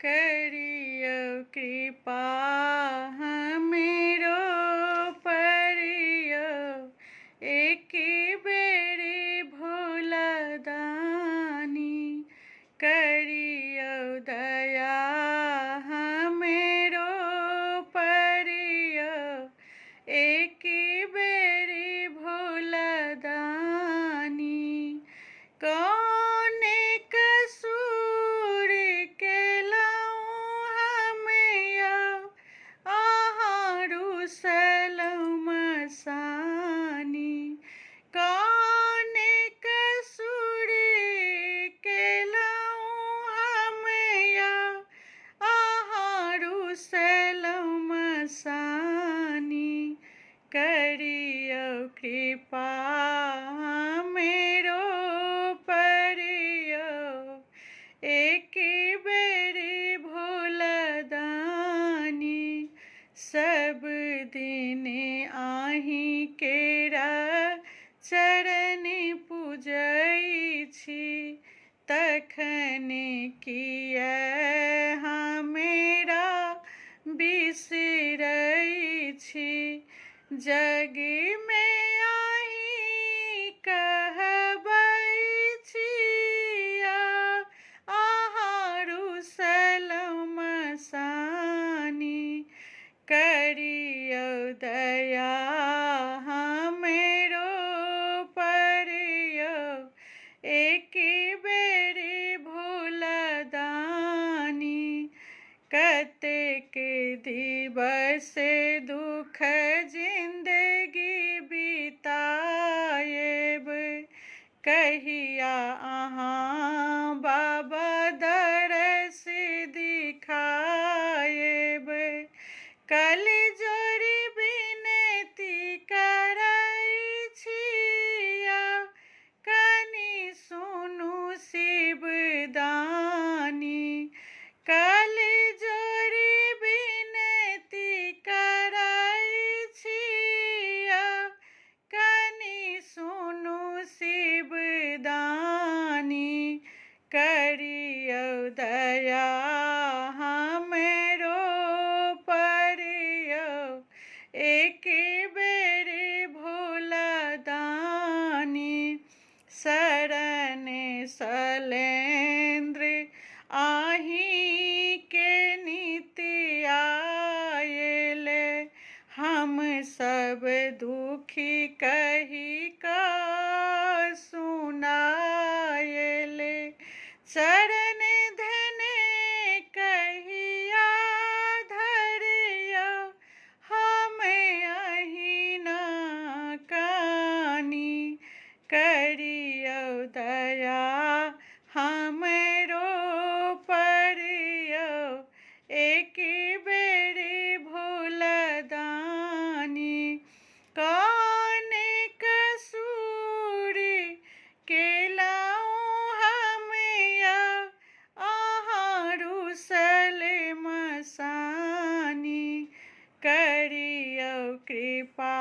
करियो कृपा हमरो परियो एक बेरी भोला दानी करियो दया हमरो परियो एक बेरी भोला दानी कौन कसूर केलहुँ हमें आहारू सलम सानी कौन कसूर केलहुँ हमें आहारू सलम सानी करियो कृपा मेरो परियो एक बेरी भोला दानी सब दिन आही केरा चरण पूजै छी तखन किया हमेरा बिसरै छी जग में आही कहबै छिया आहारू सलम सानी करियो दया हमरो परियो एक बेरी भोला दानी कतेक दिवस दुख जिंदगी बिताएब कहिया अहाँ बाबा दरस दिखाएब कलजोरी विनती करै छिया कनि सुनु शिवदानी कलजोरी विनती करै छिया कनि सुनु शिवदानी करियो दया हमरो परियो एक बेरी भोला दानी शरण शैलेंद्र आही के नित्य आएले हम सब दुखी कही का सुनाएले चरण धन कहिया धरियो हमें अहिना कानी करियो दया हमरो परियो एक बेरी भोला दानी कौन कसूर केलहुँ हमें आहारू सलम सानी करियो कृपा